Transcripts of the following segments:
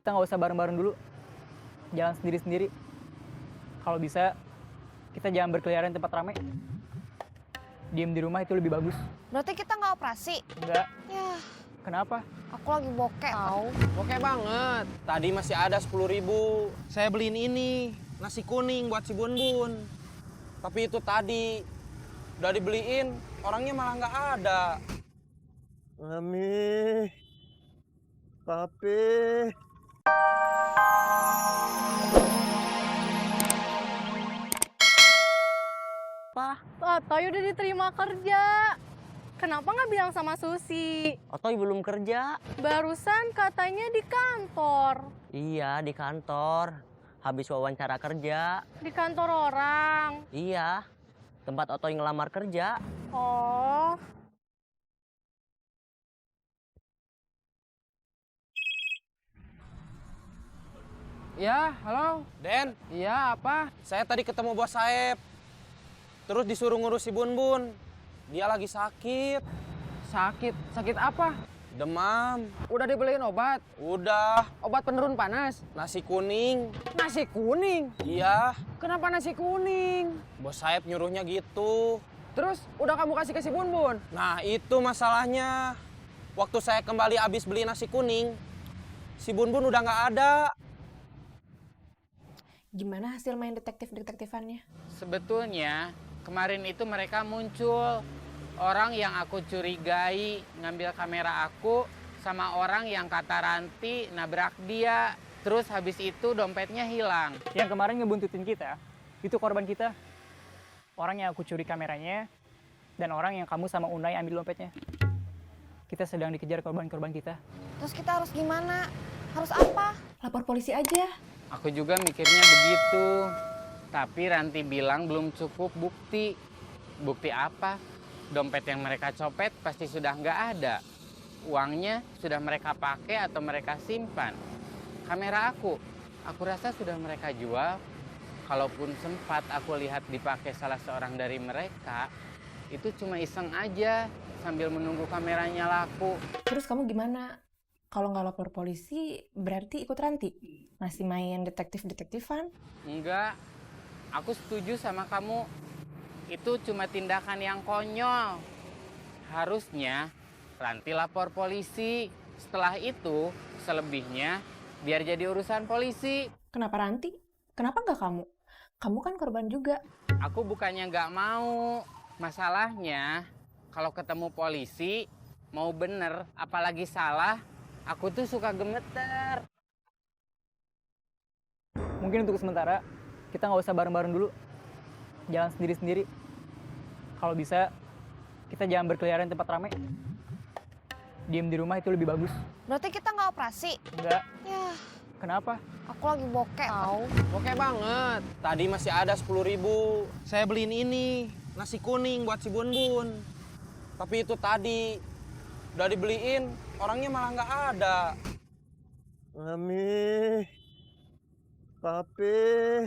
Kita nggak usah bareng-bareng dulu, jalan sendiri-sendiri. Kalau bisa, kita jangan berkeliaran di tempat ramai. Diem di rumah itu lebih bagus. Berarti kita nggak operasi? Enggak. Ya, Kenapa? aku lagi bokeh tau. Oke banget. Tadi masih ada 10.000. Saya beliin ini, nasi kuning buat si Bun Bun. Tapi itu tadi udah dibeliin, orangnya malah nggak ada. Mami, Papi. Otoy udah diterima kerja. Kenapa nggak bilang sama Susi? Otoy belum kerja. Barusan katanya di kantor. Iya, di kantor. Habis wawancara kerja. Di kantor orang. Iya, tempat Otoy ngelamar kerja. Oh, Ya, halo. Den, iya apa? Saya tadi ketemu bos Saeb. Terus disuruh ngurus si Bun Bun. Dia lagi sakit. Sakit? Sakit apa? Demam. Udah dibeliin obat? Udah. Obat penurun panas? Nasi kuning. Nasi kuning? Iya. Kenapa nasi kuning? Bos Saeb nyuruhnya gitu. Terus udah kamu kasih ke si Bun Bun? Nah itu masalahnya. Waktu saya kembali habis beli nasi kuning, si Bun Bun udah nggak ada. Gimana hasil main detektif-detektifannya? Sebetulnya kemarin itu mereka muncul orang yang aku curigai ngambil kamera aku sama orang yang kata Ranti nabrak dia. Terus habis itu dompetnya hilang. Yang kemarin ngebuntutin kita, itu korban kita. Orang yang aku curi kameranya, dan orang yang kamu sama Unai ambil dompetnya. Kita sedang dikejar korban-korban kita. Terus kita harus gimana? Harus apa? Lapor polisi aja. Aku juga mikirnya begitu. Tapi Ranti bilang belum cukup bukti. Bukti apa? Dompet yang mereka copet pasti sudah nggak ada. Uangnya sudah mereka pakai atau mereka simpan. Kamera aku rasa sudah mereka jual. Kalaupun sempat aku lihat dipakai salah seorang dari mereka, itu cuma iseng aja sambil menunggu kameranya laku. Terus kamu gimana? Kalau nggak lapor polisi, berarti ikut Ranti? Masih main detektif-detektifan? Enggak, aku setuju sama kamu. Itu cuma tindakan yang konyol. Harusnya Ranti lapor polisi. Setelah itu, selebihnya biar jadi urusan polisi. Kenapa Ranti? Kenapa nggak kamu? Kamu kan korban juga. Aku bukannya nggak mau. Masalahnya, kalau ketemu polisi, mau bener, apalagi salah, aku tuh suka gemeter. Mungkin untuk sementara, kita nggak usah bareng-bareng dulu, jalan sendiri-sendiri. Kalau bisa, kita jangan berkeliaran di tempat ramai. Diem di rumah itu lebih bagus. Berarti kita nggak operasi? Enggak. Ya, Kenapa? aku lagi bokeh tau. Oke banget. Tadi masih ada 10.000. Saya beliin ini, nasi kuning buat si Bun Bun. Tapi itu tadi udah dibeliin, orangnya malah nggak ada. Mami, Papi,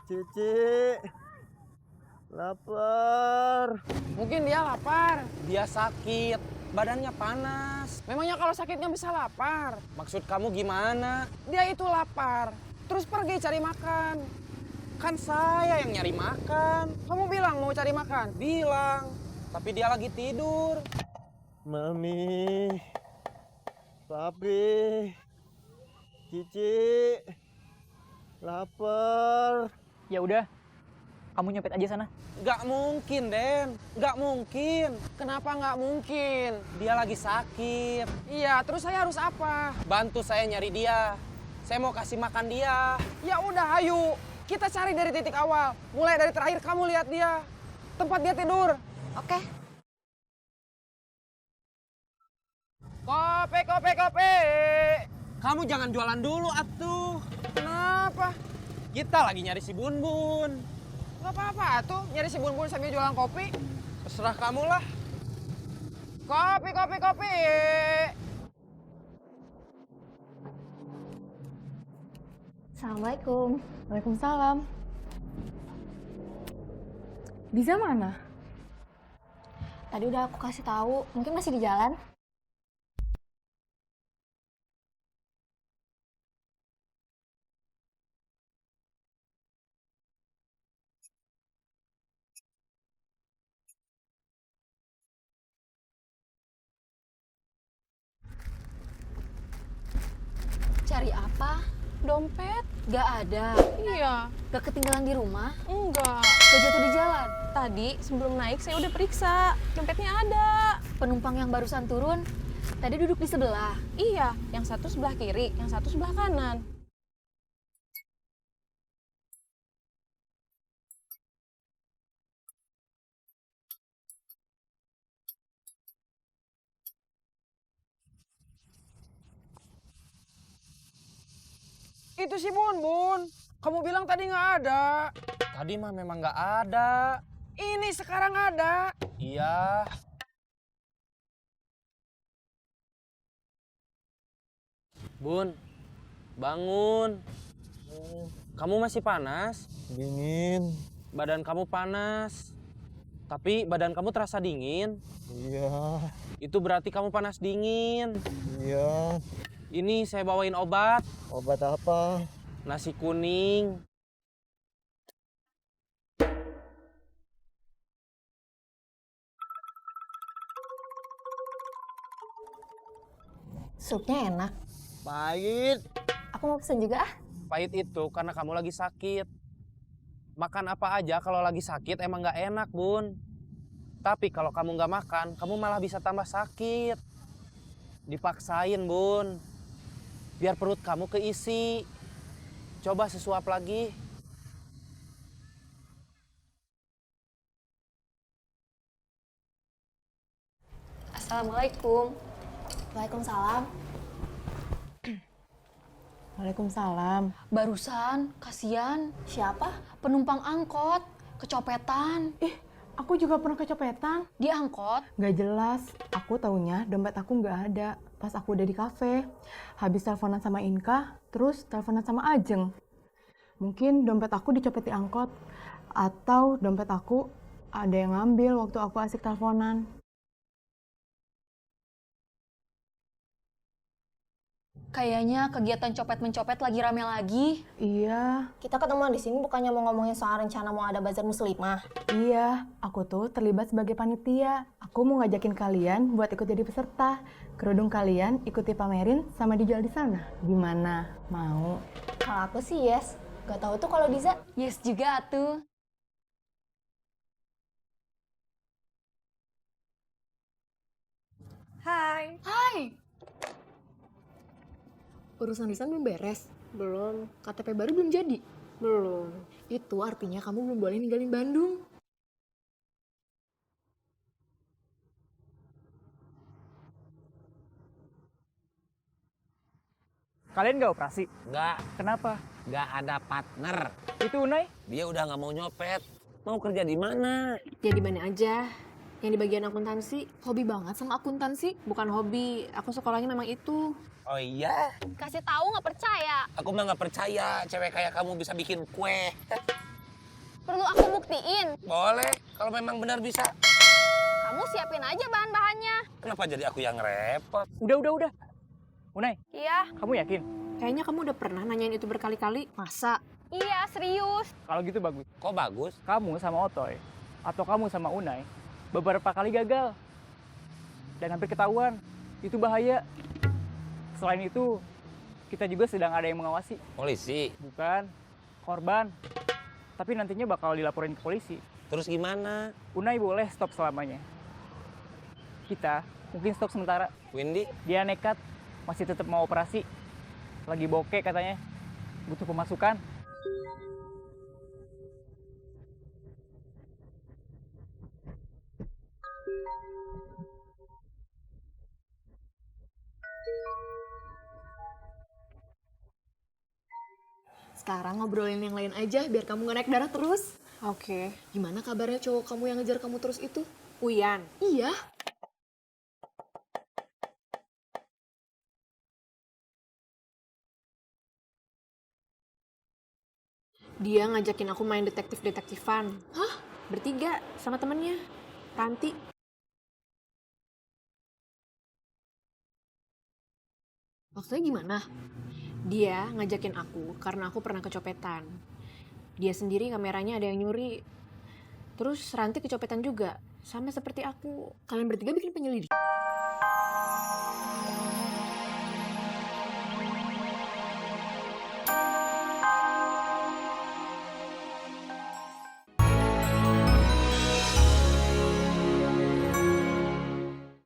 Cici, lapar. Mungkin dia lapar. Dia sakit, badannya panas. Memangnya kalau sakitnya bisa lapar? Maksud kamu gimana? Dia itu lapar. Terus pergi cari makan. Kan saya yang nyari makan. Kamu bilang mau cari makan? Bilang, tapi dia lagi tidur. Mami, Papi, Cici, lapar. Ya udah, kamu nyopet aja sana. Nggak mungkin, Den. Nggak mungkin. Kenapa nggak mungkin? Dia lagi sakit. Iya, terus saya harus apa? Bantu saya nyari dia. Saya mau kasih makan dia. Ya udah, ayo. Kita cari dari titik awal. Mulai dari terakhir kamu lihat dia. Tempat dia tidur. Oke. Kopi, kopi, kopi. Kamu jangan jualan dulu, atuh. Kenapa? Kita lagi nyari si Bun Bun. Gak apa-apa tuh, nyari si Bun Bun sambil jualan kopi. Terserah kamu lah. Kopi, kopi, kopi. Assalamualaikum. Waalaikumsalam. Diza mana? Tadi udah aku kasih tahu, mungkin masih di jalan. Cari apa? Dompet? Gak ada. Iya. Gak ketinggalan di rumah? Enggak. Gak jatuh di jalan? Tadi sebelum naik saya udah periksa. Dompetnya ada. Penumpang yang barusan turun tadi duduk di sebelah. Iya, yang satu sebelah kiri, yang satu sebelah kanan. Itu si Bun, Bun. Kamu bilang tadi nggak ada. Tadi mah memang nggak ada. Ini sekarang ada. Iya. Bun, bangun. Kamu masih panas? Dingin. Badan kamu panas. Tapi badan kamu terasa dingin. Iya. Itu berarti kamu panas dingin. Iya. Ini saya bawain obat. Obat apa? Nasi kuning. Supnya enak. Pahit. Aku mau pesen juga ah. Pahit itu karena kamu lagi sakit. Makan apa aja kalau lagi sakit emang nggak enak, Bun. Tapi kalau kamu nggak makan, kamu malah bisa tambah sakit. Dipaksain, Bun. Biar perut kamu keisi. Coba sesuap lagi. Assalamualaikum. Waalaikumsalam. Waalaikumsalam. Barusan, kasihan. Siapa? Penumpang angkot, kecopetan. Aku juga pernah kecopetan. Di angkot, Gak jelas. Aku taunya dompet aku nggak ada. Pas aku udah di kafe. Habis teleponan sama Inka, terus teleponan sama Ajeng. Mungkin dompet aku dicopet di angkot. Atau dompet aku ada yang ngambil waktu aku asik teleponan. kayaknya kegiatan copet-mencopet lagi rame lagi. Iya. Kita ketemuan di sini bukannya mau ngomongin soal rencana mau ada bazar muslimah. Iya, aku tuh terlibat sebagai panitia. Aku mau ngajakin kalian buat ikut jadi peserta. Kerudung kalian ikuti pamerin sama dijual di sana. Gimana? Mau? Kalau aku sih yes. Gak tahu tuh kalau Diza. Yes juga tuh. Hai. Hai. Urusan lisan belum beres? Belum. KTP baru belum jadi? Belum. Itu artinya kamu belum boleh ninggalin Bandung. Kalian nggak operasi? Nggak, Kenapa? nggak ada partner. Itu Unai? Dia udah nggak mau nyopet. Mau kerja di mana? Ya di mana aja. Yang di bagian akuntansi. Hobi banget sama akuntansi. Bukan hobi, aku sekolahnya memang itu. Oh iya? Kasih tahu nggak percaya. Aku mah nggak percaya cewek kayak kamu bisa bikin kue. Perlu aku buktiin. Boleh, kalau memang benar bisa. Kamu siapin aja bahan-bahannya. Kenapa jadi aku yang repot? Udah. Unai, Iya. kamu yakin? Kayaknya kamu udah pernah nanyain itu berkali-kali. Masa? Iya, serius. Kalau gitu bagus. Kok bagus? Kamu sama Otoy, atau kamu sama Unai, beberapa kali gagal. Dan hampir ketahuan. Itu bahaya. Selain itu, kita juga sedang ada yang mengawasi. Polisi? Bukan, korban. Tapi nantinya bakal dilaporin ke polisi. Terus gimana? Unai boleh stop selamanya. Kita mungkin stop sementara. Windy? Dia nekat, masih tetap mau operasi. Lagi bokeh katanya. Butuh pemasukan. Sekarang ngobrolin yang lain aja biar kamu gak naik darah terus. Oke. Gimana kabarnya cowok kamu yang ngejar kamu terus itu? Uyan. Iya. Dia ngajakin aku main detektif-detektifan. Hah? Bertiga sama temennya. Ranti. Maksudnya gimana? Dia ngajakin aku karena aku pernah kecopetan. Dia sendiri kameranya ada yang nyuri. Terus Ranti kecopetan juga. Sama seperti aku. Kalian bertiga bikin penyelidik.